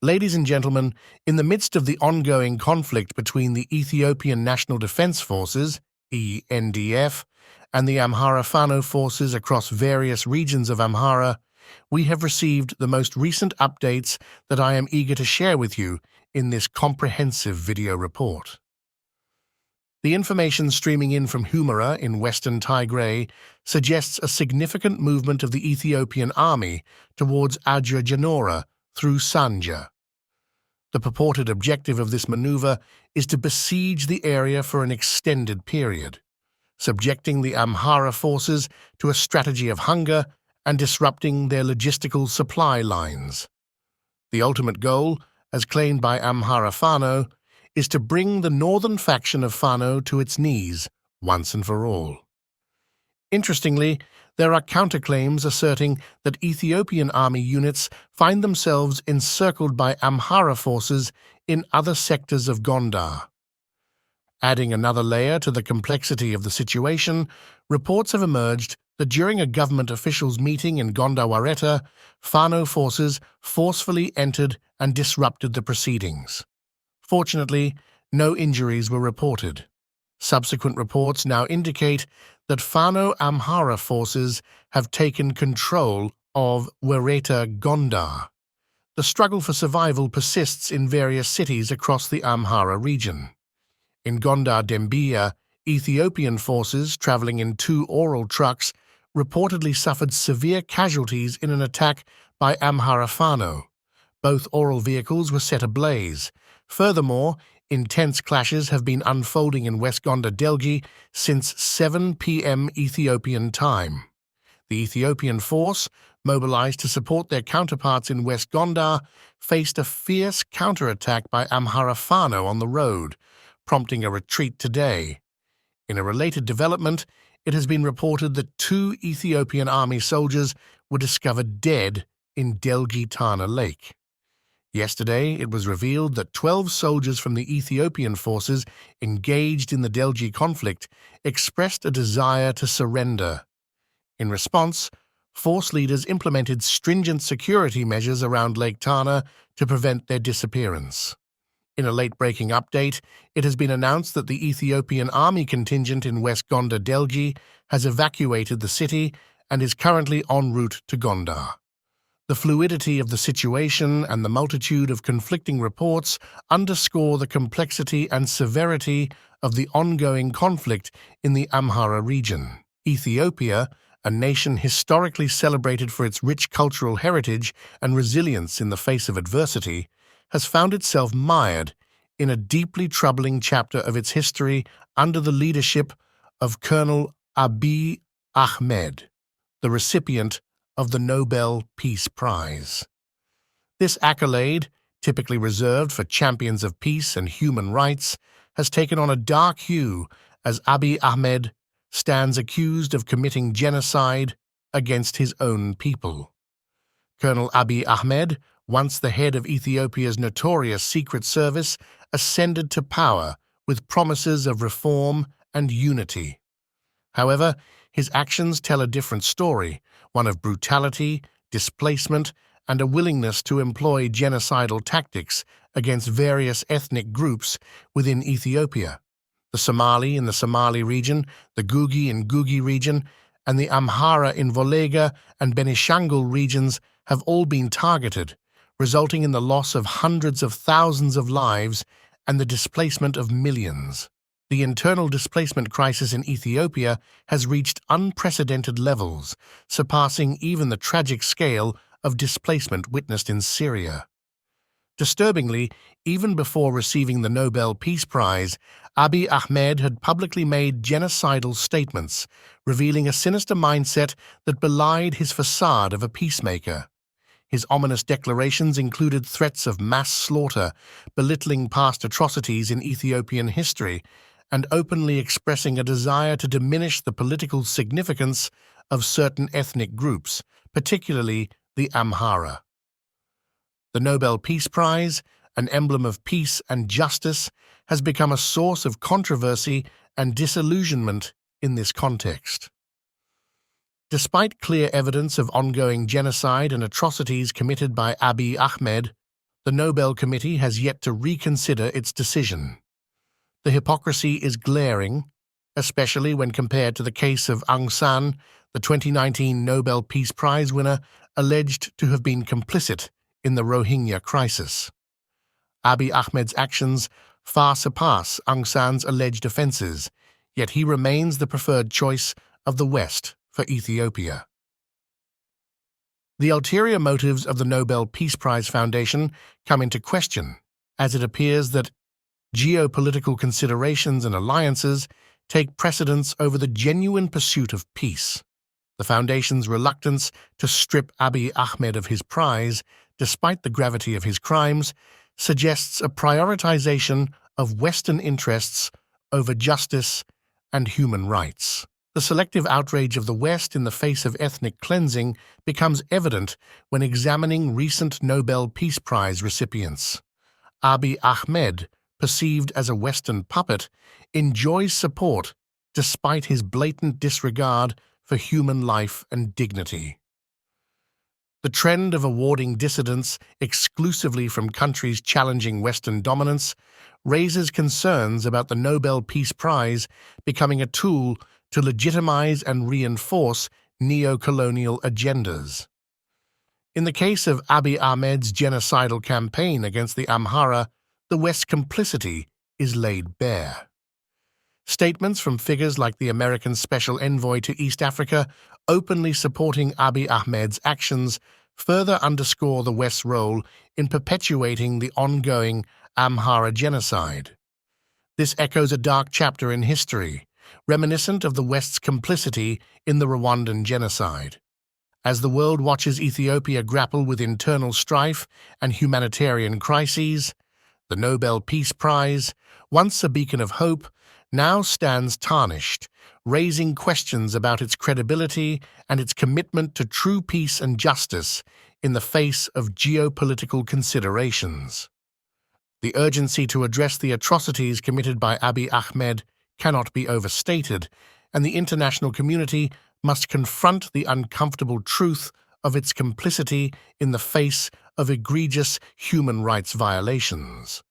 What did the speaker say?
Ladies and gentlemen, in the midst of the ongoing conflict between the Ethiopian National Defense Forces, ENDF, and the Amhara Fano forces across various regions of Amhara, we have received the most recent updates that I am eager to share with you in this comprehensive video report. The information streaming in from Amhara in western Tigray suggests a significant movement of the Ethiopian army towards Janora through Sanja. The purported objective of this maneuver is to besiege the area for an extended period, subjecting the Amhara forces to a strategy of hunger and disrupting their logistical supply lines. The ultimate goal, as claimed by Amhara Fano, is to bring the northern faction of Fano to its knees once and for all. Interestingly, there are counterclaims asserting that Ethiopian army units find themselves encircled by Amhara forces in other sectors of Gonder. Adding another layer to the complexity of the situation, reports have emerged that during a government officials' meeting in Gonder Wareta, Fano forces forcefully entered and disrupted the proceedings. Fortunately, no injuries were reported. Subsequent reports now indicate that Fano Amhara forces have taken control of Wareta Gonder. The struggle for survival persists in various cities across the Amhara region. In Gonder Dembiya, Ethiopian forces traveling in 2 oral trucks reportedly suffered severe casualties in an attack by Amhara Fano. Both oral vehicles were set ablaze. Furthermore, intense clashes have been unfolding in West Gonder Delgi since 7 p.m. Ethiopian time. The Ethiopian force, mobilized to support their counterparts in West Gonder, faced a fierce counterattack by Amhara Fano on the road, prompting a retreat today. In a related development, it has been reported that 2 Ethiopian army soldiers were discovered dead in Delgi Tana Lake. Yesterday, it was revealed that 12 soldiers from the Ethiopian forces engaged in the Delgi conflict expressed a desire to surrender. In response, force leaders implemented stringent security measures around Lake Tana to prevent their disappearance. In a late-breaking update, it has been announced that the Ethiopian army contingent in West Gonder Delgi has evacuated the city and is currently en route to Gonder. The fluidity of the situation and the multitude of conflicting reports underscore the complexity and severity of the ongoing conflict in the Amhara region. Ethiopia, a nation historically celebrated for its rich cultural heritage and resilience in the face of adversity, has found itself mired in a deeply troubling chapter of its history under the leadership of Colonel Abiy Ahmed, the recipient of the Nobel Peace Prize. This accolade, typically reserved for champions of peace and human rights, has taken on a dark hue as Abiy Ahmed stands accused of committing genocide against his own people. Colonel Abiy Ahmed, once the head of Ethiopia's notorious secret service, ascended to power with promises of reform and unity. However, his actions tell a different story, one of brutality, displacement, and a willingness to employ genocidal tactics against various ethnic groups within Ethiopia. The Somali in the Somali region, the Gugi in Gugi region, and the Amhara in Volega and Benishangul regions have all been targeted, resulting in the loss of hundreds of thousands of lives and the displacement of millions. The internal displacement crisis in Ethiopia has reached unprecedented levels, surpassing even the tragic scale of displacement witnessed in Syria. Disturbingly, even before receiving the Nobel Peace Prize, Abiy Ahmed had publicly made genocidal statements, revealing a sinister mindset that belied his facade of a peacemaker. His ominous declarations included threats of mass slaughter, belittling past atrocities in Ethiopian history, and openly expressing a desire to diminish the political significance of certain ethnic groups, particularly the Amhara. The Nobel Peace Prize, an emblem of peace and justice, has become a source of controversy and disillusionment in this context. Despite clear evidence of ongoing genocide and atrocities committed by Abiy Ahmed, The Nobel Committee has yet to reconsider its decision. The hypocrisy is glaring, especially when compared to the case of Aung San, the 2019 Nobel Peace Prize winner, alleged to have been complicit in the Rohingya crisis. Abiy Ahmed's actions far surpass Aung San's alleged offences, yet he remains the preferred choice of the West for Ethiopia. The ulterior motives of the Nobel Peace Prize Foundation come into question, as it appears that geopolitical considerations and alliances take precedence over the genuine pursuit of peace. The Foundation's reluctance to strip Abiy Ahmed of his prize, despite the gravity of his crimes, suggests a prioritization of Western interests over justice and human rights. The selective outrage of the West in the face of ethnic cleansing becomes evident when examining recent Nobel Peace Prize recipients. Abiy Ahmed, perceived as a Western puppet, enjoys support despite his blatant disregard for human life and dignity. The trend of awarding dissidents exclusively from countries challenging Western dominance raises concerns about the Nobel Peace Prize becoming a tool to legitimize and reinforce neo-colonial agendas. In the case of Abiy Ahmed's genocidal campaign against the Amhara, the West's complicity is laid bare. Statements from figures like the American Special Envoy to East Africa openly supporting Abiy Ahmed's actions further underscore the West's role in perpetuating the ongoing Amhara genocide. This echoes a dark chapter in history, reminiscent of the West's complicity in the Rwandan genocide. As the world watches Ethiopia grapple with internal strife and humanitarian crises, the Nobel Peace Prize, once a beacon of hope, now stands tarnished, raising questions about its credibility and its commitment to true peace and justice in the face of geopolitical considerations. The urgency to address the atrocities committed by Abiy Ahmed cannot be overstated, and the international community must confront the uncomfortable truth of its complicity in the face of egregious human rights violations.